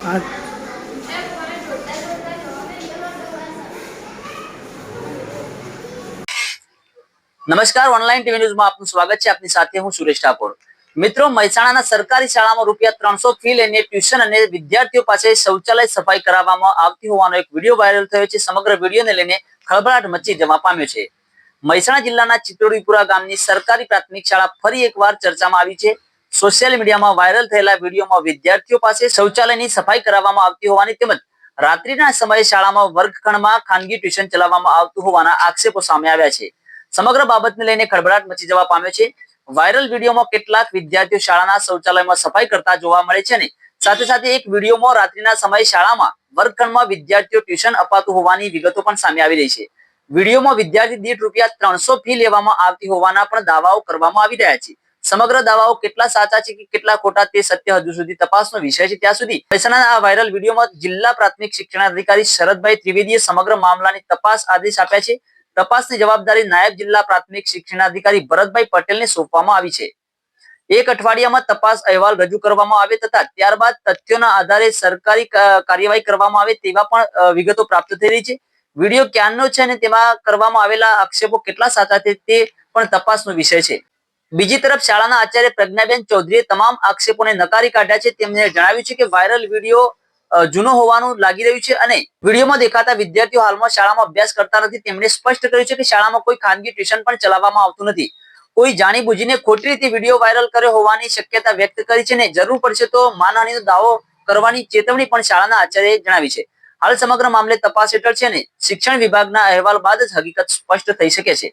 નમસ્કાર, online TV ન્યૂઝમાં આપનું સ્વાગત છે. આપની સાથે હું સુરેશ ઠાકોર. મિત્રો, મહેસાણાના સરકારી શાળામાં ₹300 ફી લઈને ટ્યુશન અને વિદ્યાર્થીઓ પાસે શૌચાલય સફાઈ કરાવવામાં આવતી હોવાનો એક વિડીયો વાયરલ થયો છે. સમગ્ર વિડીયોને લઈને ખળભળાટ મચી જવા પામ્યો છે. મહેસાણા જિલ્લાના ચિત્તોડીપુરા ગામની સરકારી પ્રાથમિક શાળા ફરી એકવાર ચર્ચામાં આવી છે. સોશિયલ મીડિયામાં વાયરલ થયેલા વિડીયોમાં વિદ્યાર્થીઓ પાસે શૌચાલયની સફાઈ કરાવવામાં આવતી હોવાની તેમજ રાત્રિના સમયે શાળામાં વર્ગખંડમાં ખાનગી ટ્યુશન ચલાવવામાં આવતું હોવાના આક્ષેપો સામે આવ્યા છે. સમગ્ર બાબતને લઈને ખળભળાટ મચી જવા પામ્યો છે. વાયરલ વિડીયોમાં કેટલાક વિદ્યાર્થીઓ શાળાના શૌચાલયમાં સફાઈ કરતા જોવા મળે છે અને સાથે સાથે એક વિડીયોમાં રાત્રિના સમયે શાળામાં વર્ગખંડમાં વિદ્યાર્થીઓ ટ્યુશન અપાતું હોવાની વિગતો પણ સામે આવી રહી છે. વિડીયોમાં વિદ્યાર્થી દીઠ ₹300 ફી લેવામાં આવતી હોવાના પણ દાવાઓ કરવામાં આવી રહ્યા છે. સમગ્ર દાવાઓ કેટલા સાચા છે કે કેટલા ખોટા તે સત્ય હજુ સુધી તપાસનો વિષય છે. ત્યાં સુધી મહેસાણાના આ વાયરલ વિડીયોમાં જિલ્લા પ્રાથમિક શિક્ષણાધિકારી શરદભાઈ ત્રિવેદીએ સમગ્ર મામલાની તપાસ આદેશ આપ્યા છે. તપાસની જવાબદારી નાયબ જિલ્લા પ્રાથમિક શિક્ષણાધિકારી ભરતભાઈ પટેલને સોંપવામાં આવી છે. એક અઠવાડિયામાં તપાસ અહેવાલ રજૂ કરવામાં આવે તથા ત્યારબાદ તથ્યોના આધારે સરકારી કાર્યવાહી કરવામાં આવે તેવા પણ વિગતો પ્રાપ્ત થઈ રહી છે. વિડીયો ક્યાંનો છે અને તેમાં કરવામાં આવેલા આક્ષેપો કેટલા સાચા છે તે પણ તપાસનો વિષય છે. બીજી તરફ શાળાના આચાર્ય પ્રજ્ઞાબેન ચૌધરીએ તમામ આક્ષેપોને નકારી કાઢ્યા છે. તેમણે જણાવ્યું છે કે વાયરલ વિડીયો જૂનો હોવાનું લાગી રહ્યું છે અને વિડીયોમાં દેખાતા વિદ્યાર્થીઓ હાલમાં શાળામાં અભ્યાસ કરતા નથી. તેમણે સ્પષ્ટ કર્યું છે કે શાળામાં કોઈ ખાનગી ટ્યુશન પણ ચલાવવામાં આવતું નથી. કોઈ જાણીબુજીને ખોટી રીતે વિડીયો વાયરલ કર્યો હોવાની શક્યતા વ્યક્ત કરી છે અને જરૂર પડશે તો માનહાનિનો દાવો કરવાની ચેતવણી પણ શાળાના આચાર્યએ જણાવી છે. હાલ સમગ્ર મામલે તપાસ હેઠળ છે અને શિક્ષણ વિભાગના અહેવાલ બાદ જ હકીકત સ્પષ્ટ થઈ શકે છે.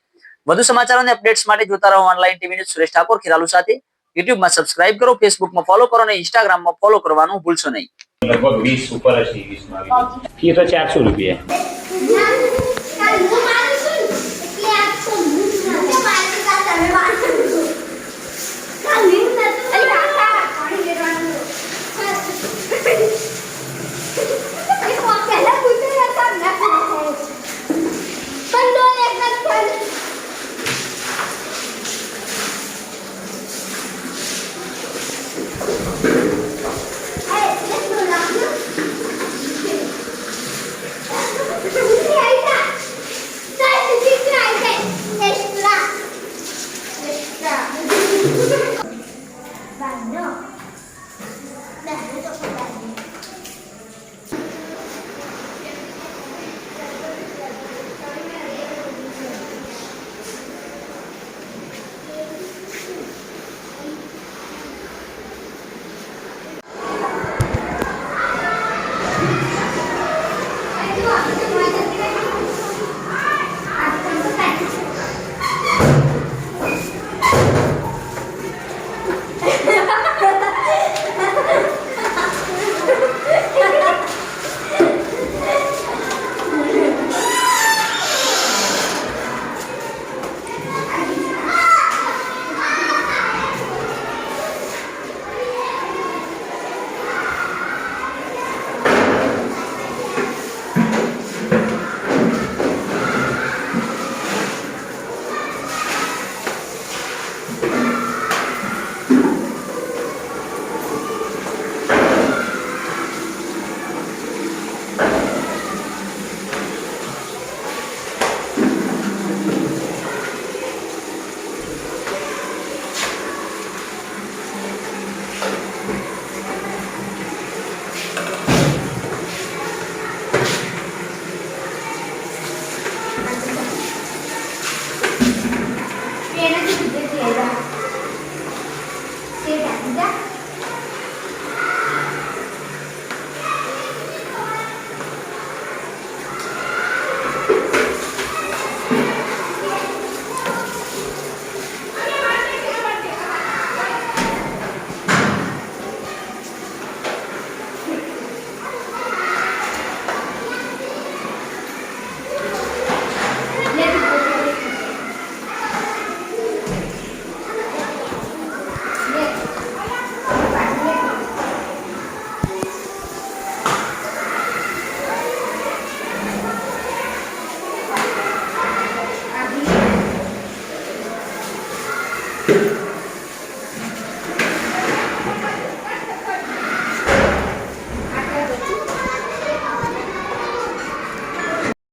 વધુ સમાચારો અને અપડેટ્સ માટે જોતા રહો online TV news. Suresh Thakor Kheralu સાથે. યુટ્યુબમાં સબસ્ક્રાઇબ કરો, ફેસબુકમાં ફોલો કરો અને ઇન્સ્ટાગ્રામમાં ફોલો કરવાનું ભૂલશો નહીં. लगभग 20 ऊपर है, 20 में फी तो ₹400.